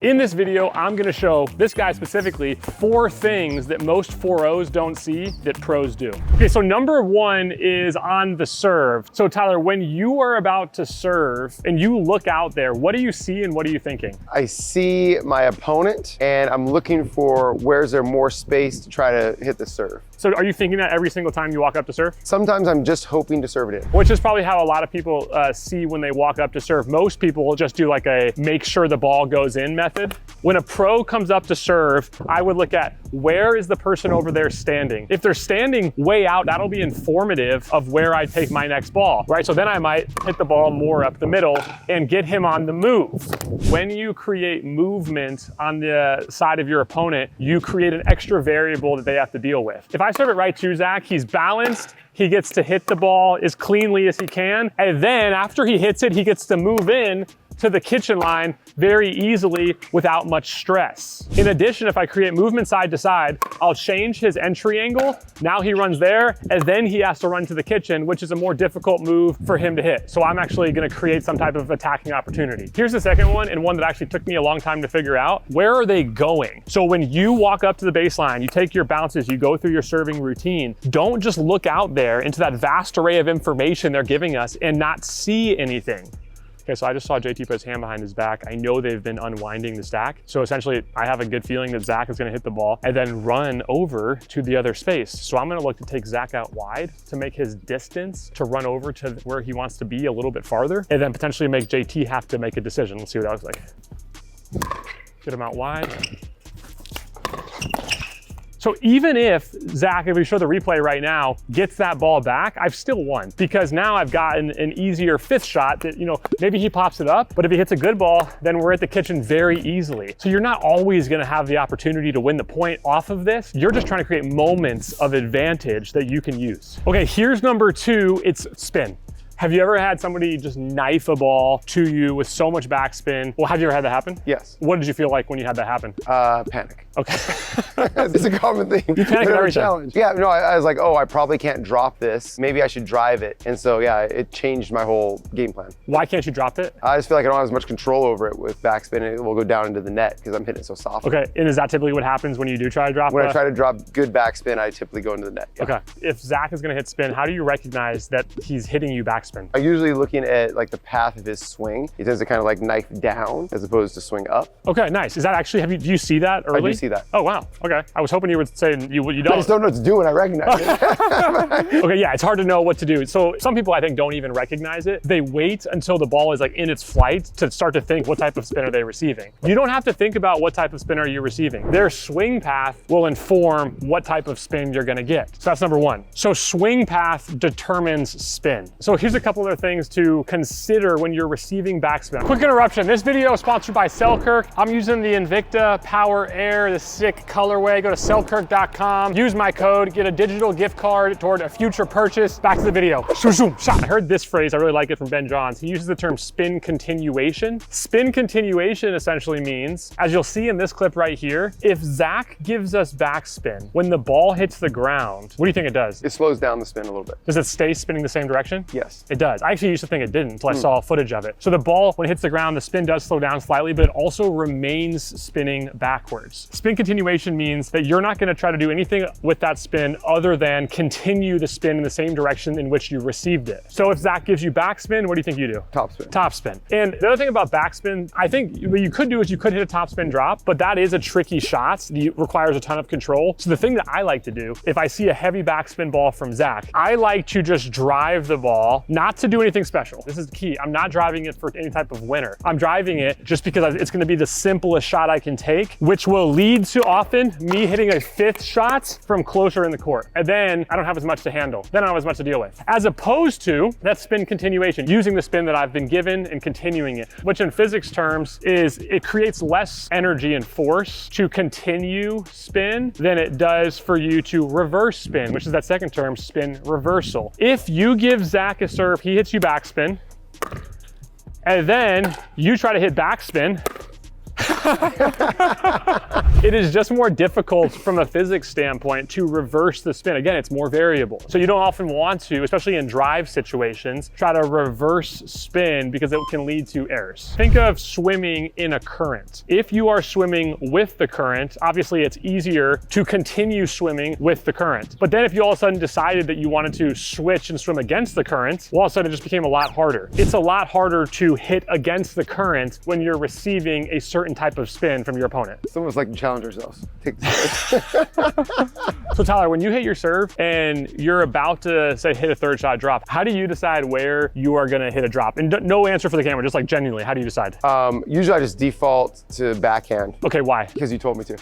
In this video, I'm gonna show this guy specifically 4 things that most 4-0s don't see that pros do. Okay, so number 1 is on the serve. So Tyler, when you are about to serve and you look out there, what do you see and what are you thinking? I see my opponent and I'm looking for where's there more space to try to hit the serve. So are you thinking that every single time you walk up to serve? Sometimes I'm just hoping to serve it in. Which is probably how a lot of people see when they walk up to serve. Most people will just do like a make sure the ball goes in method. When a pro comes up to serve, I would look at where is the person over there standing. If they're standing way out, that'll be informative of where I take my next ball, right? So then I might hit the ball more up the middle and get him on the move. When you create movement on the side of your opponent, you create an extra variable that they have to deal with. If I serve it right to Zach, he's balanced, he gets to hit the ball as cleanly as he can, and then after he hits it, he gets to move in to the kitchen line very easily without much stress. In addition, if I create movement side to side, I'll change his entry angle. Now he runs there, and then he has to run to the kitchen, which is a more difficult move for him to hit. So I'm actually gonna create some type of attacking opportunity. Here's the second one, and one that actually took me a long time to figure out. Where are they going? So when you walk up to the baseline, you take your bounces, you go through your serving routine, don't just look out there into that vast array of information they're giving us and not see anything. Okay, so I just saw JT put his hand behind his back. I know they've been unwinding the stack. So essentially, I have a good feeling that Zach is gonna hit the ball and then run over to the other space. So I'm gonna look to take Zach out wide to make his distance to run over to where he wants to be a little bit farther, and then potentially make JT have to make a decision. Let's see what that looks like. Get him out wide. So even if Zach, if we show the replay right now, gets that ball back, I've still won because now I've gotten an easier 5th shot that, maybe he pops it up, but if he hits a good ball, then we're at the kitchen very easily. So you're not always gonna have the opportunity to win the point off of this. You're just trying to create moments of advantage that you can use. Okay, here's number 2, it's spin. Have you ever had somebody just knife a ball to you with so much backspin? Well, have you ever had that happen? Yes. What did you feel like when you had that happen? Panic. Okay. It's a common thing. You panic at every challenge. Yeah, no, I was like, oh, I probably can't drop this. Maybe I should drive it. And so, yeah, it changed my whole game plan. Why can't you drop it? I just feel like I don't have as much control over it with backspin, and it will go down into the net because I'm hitting it so soft. Okay, and is that typically what happens when you do try to drop? When I try to drop good backspin, I typically go into the net. Yeah. Okay, if Zach is gonna hit spin, how do you recognize that he's hitting you backspin? I usually looking at like the path of his swing. He tends to kind of like knife down as opposed to swing up. Okay, nice. Is that actually, do you see that early? I do see that. Oh, wow, okay. I was hoping you would say you don't. I just don't know what to do when I recognize it. Okay, yeah, it's hard to know what to do. So some people I think don't even recognize it. They wait until the ball is like in its flight to start to think what type of spin are they receiving. You don't have to think about what type of spin are you receiving. Their swing path will inform what type of spin you're gonna get. So that's number 1. So swing path determines spin. So here's a couple other things to consider when you're receiving backspin. Quick interruption, this video is sponsored by Selkirk. I'm using the Invicta Power Air, the sick colorway. Go to selkirk.com, use my code, get a digital gift card toward a future purchase. Back to the video. Shot. I heard this phrase, I really like it from Ben Johns. He uses the term spin continuation. Spin continuation essentially means, as you'll see in this clip right here, if Zach gives us backspin, when the ball hits the ground, what do you think it does? It slows down the spin a little bit. Does it stay spinning the same direction? Yes. It does. I actually used to think it didn't until I saw footage of it. So the ball, when it hits the ground, the spin does slow down slightly, but it also remains spinning backwards. Spin continuation means that you're not gonna try to do anything with that spin other than continue the spin in the same direction in which you received it. So if Zach gives you backspin, what do you think you do? Topspin. Topspin. And the other thing about backspin, I think what you could do is you could hit a topspin drop, but that is a tricky shot. It requires a ton of control. So the thing that I like to do, if I see a heavy backspin ball from Zach, I like to just drive the ball, not to do anything special. This is the key. I'm not driving it for any type of winner. I'm driving it just because it's gonna be the simplest shot I can take, which will lead to often me hitting a 5th shot from closer in the court. And then I don't have as much to handle. Then I don't have as much to deal with. As opposed to that spin continuation, using the spin that I've been given and continuing it, which in physics terms is it creates less energy and force to continue spin than it does for you to reverse spin, which is that second term, spin reversal. If you give Zach a serve, he hits you backspin, and then you try to hit backspin, It is just more difficult from a physics standpoint to reverse the spin. Again, it's more variable. So you don't often want to, especially in drive situations, try to reverse spin because it can lead to errors. Think of swimming in a current. If you are swimming with the current, obviously it's easier to continue swimming with the current. But then if you all of a sudden decided that you wanted to switch and swim against the current, well, all of a sudden it just became a lot harder. It's a lot harder to hit against the current when you're receiving a certain type of spin from your opponent. It's almost like challenge ourselves. So Tyler, when you hit your serve and you're about to say hit a third shot drop, how do you decide where you are gonna hit a drop? And no answer for the camera, just like genuinely, how do you decide? Usually I just default to backhand. Okay, why? Because you told me to.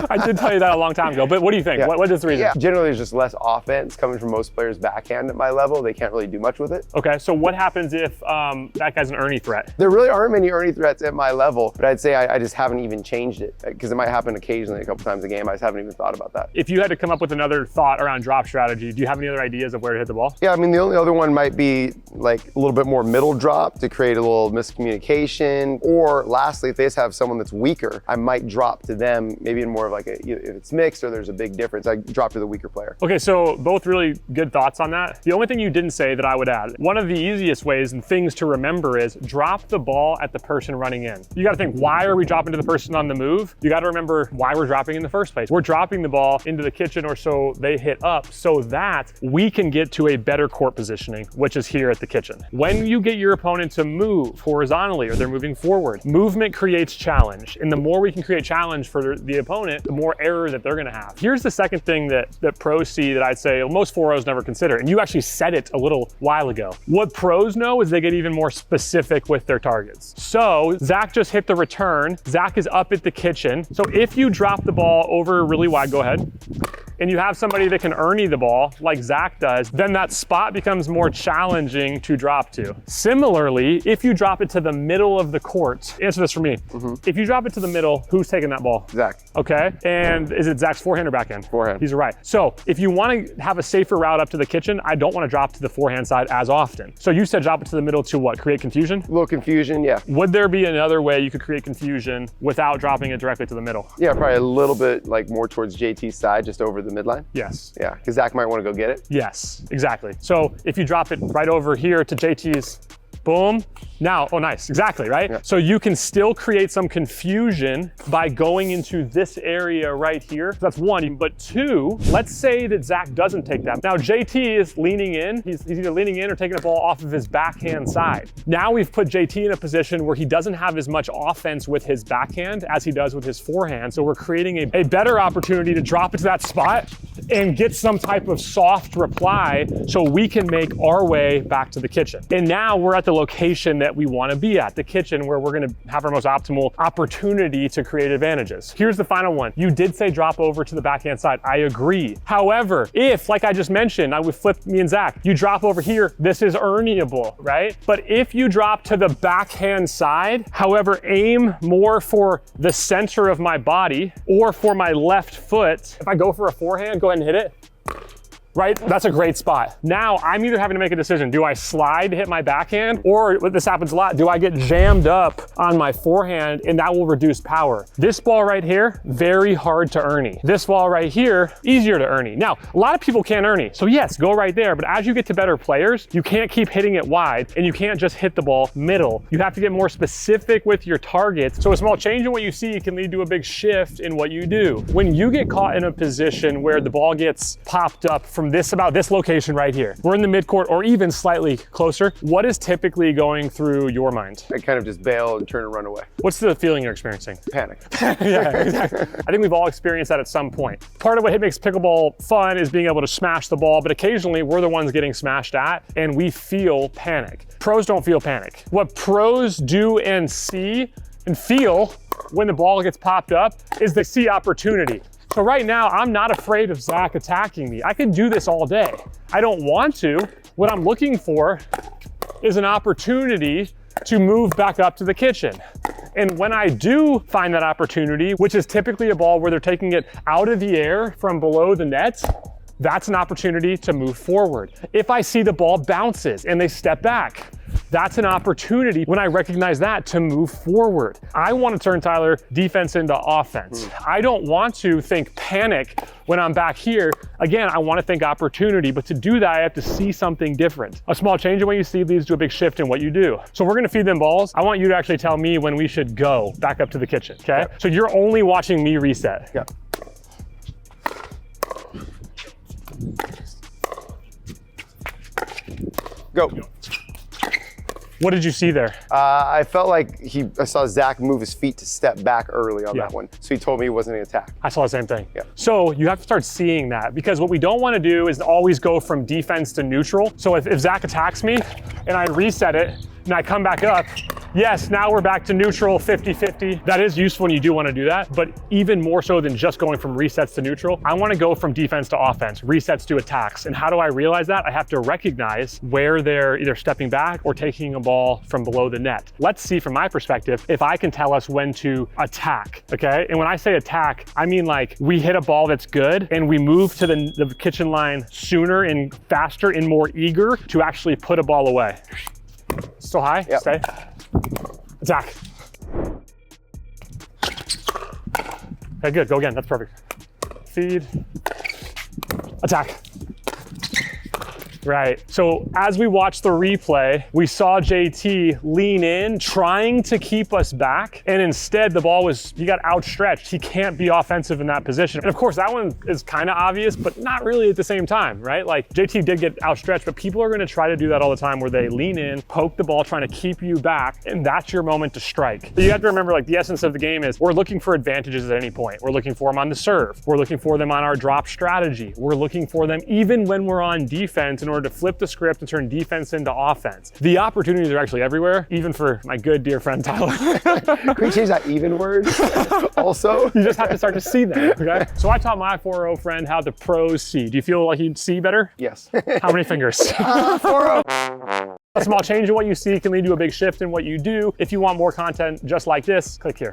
I did tell you that a long time ago, but what do you think? Yeah. What is the reason? Yeah, generally there's just less offense coming from most players backhand at my level. They can't really do much with it. Okay, so what happens if that guy's an Ernie threat? There really aren't many Ernie threats at my level, but I'd say I just haven't even changed it because it might happen occasionally a couple times a game. I just haven't even thought about that. If you had to come up with another thought around drop strategy, do you have any other ideas of where to hit the ball? Yeah, I mean, the only other one might be like a little bit more middle drop to create a little miscommunication. Or lastly, if they just have someone that's weaker, I might drop to them, maybe in more of like if it's mixed or there's a big difference, I drop to the weaker player. Okay, so both really good thoughts on that. The only thing you didn't say that I would add, one of the easiest ways and things to remember is drop the ball at the person running in. You gotta think, why are we dropping to the person on the move? You gotta remember why we're dropping in the first place. We're dropping the ball into the kitchen or so they hit up so that we can get to a better court positioning, which is here at the kitchen. When you get your opponent to move horizontally or they're moving forward, movement creates challenge. And the more we can create challenge for the opponent, the more error that they're gonna have. Here's the second thing that pros see that I'd say most 4-0s never consider, and you actually said it a little while ago. What pros know is they get even more specific with their targets. So Zach just hit the return. Zach is up at the kitchen. So if you drop the ball over really wide, go ahead, and you have somebody that can Ernie the ball like Zach does, then that spot becomes more challenging to drop to. Similarly, if you drop it to the middle of the court, answer this for me. If you drop it to the middle, who's taking that ball? Zach. Okay, and is it Zach's forehand or backhand? Forehand. He's right. So if you want to have a safer route up to the kitchen, I don't want to drop to the forehand side as often. So you said drop it to the middle to what? Create confusion? A little confusion, yeah. Would there be another way you could create confusion without dropping it directly to the middle? Yeah, probably a little bit like more towards JT's side, just over the midline. Yes. Yeah, because Zach might want to go get it. Yes, exactly. So if you drop it right over here to JT's, boom. Now, oh nice, exactly, right? Yeah. So you can still create some confusion by going into this area right here. That's one, but two, let's say that Zach doesn't take that. Now JT is leaning in. He's either leaning in or taking the ball off of his backhand side. Now we've put JT in a position where he doesn't have as much offense with his backhand as he does with his forehand. So we're creating a better opportunity to drop it to that spot and get some type of soft reply so we can make our way back to the kitchen. And now we're at the location that we want to be at, the kitchen, where we're going to have our most optimal opportunity to create advantages. Here's the final one. You did say drop over to the backhand side. I agree. However, if, like I just mentioned, I would flip me and Zach, you drop over here, this is earnable, right? But if you drop to the backhand side, however, aim more for the center of my body or for my left foot. If I go for a forehand, go ahead and hit it. Right? That's a great spot. Now I'm either having to make a decision. Do I slide to hit my backhand, or this happens a lot, do I get jammed up on my forehand and that will reduce power? This ball right here, very hard to Ernie. This ball right here, easier to Ernie. Now, a lot of people can't Ernie. So yes, go right there. But as you get to better players, you can't keep hitting it wide and you can't just hit the ball middle. You have to get more specific with your targets. So a small change in what you see can lead to a big shift in what you do. When you get caught in a position where the ball gets popped up from about this location right here, we're in the midcourt or even slightly closer, what is typically going through your mind? I kind of just bail and turn and run away. What's the feeling you're experiencing? Panic. Yeah, exactly. I think we've all experienced that at some point. Part of what makes pickleball fun is being able to smash the ball, but occasionally we're the ones getting smashed at and we feel panic. Pros don't feel panic. What pros do and see and feel when the ball gets popped up is they see opportunity. So right now, I'm not afraid of Zach attacking me. I can do this all day. I don't want to. What I'm looking for is an opportunity to move back up to the kitchen. And when I do find that opportunity, which is typically a ball where they're taking it out of the air from below the net, that's an opportunity to move forward. If I see the ball bounces and they step back, That's an opportunity when I recognize that to move forward. I want to turn, Tyler, defense into offense. I don't want to think panic when I'm back here. Again, I want to think opportunity, but to do that, I have to see something different. A small change in what you see leads to a big shift in what you do. So we're going to feed them balls. I want you to actually tell me when we should go back up to the kitchen, okay? Yep. So you're only watching me reset. Yep. Go. What did you see there? I felt like I saw Zach move his feet to step back early on that one. So he told me he wasn't going to attack. I saw the same thing. Yeah. So you have to start seeing that, because what we don't want to do is always go from defense to neutral. So if Zach attacks me and I reset it and I come back up, yes, now we're back to neutral, 50-50. That is useful and you do want to do that, but even more so than just going from resets to neutral, I want to go from defense to offense, resets to attacks. And how do I realize that? I have to recognize where they're either stepping back or taking a ball from below the net. Let's see from my perspective if I can tell us when to attack, okay? And when I say attack, I mean like we hit a ball that's good and we move to the kitchen line sooner and faster and more eager to actually put a ball away. Still high? Yep. Stay. Attack. Okay, good, go again, that's perfect. Feed, attack. Right, so as we watched the replay, we saw JT lean in, trying to keep us back, and instead the ball he got outstretched. He can't be offensive in that position. And of course, that one is kind of obvious, but not really at the same time, right? Like JT did get outstretched, but people are gonna try to do that all the time where they lean in, poke the ball, trying to keep you back, and that's your moment to strike. So you have to remember, like, the essence of the game is we're looking for advantages at any point. We're looking for them on the serve. We're looking for them on our drop strategy. We're looking for them even when we're on defense in order to flip the script and turn defense into offense. The opportunities are actually everywhere, even for my good dear friend Tyler. Can we change that even word also? You just have to start to see them, okay? So I taught my 4-0 friend how the pros see. Do you feel like he'd see better? Yes. How many fingers? 4-0. A small change in what you see can lead to a big shift in what you do. If you want more content just like this, click here.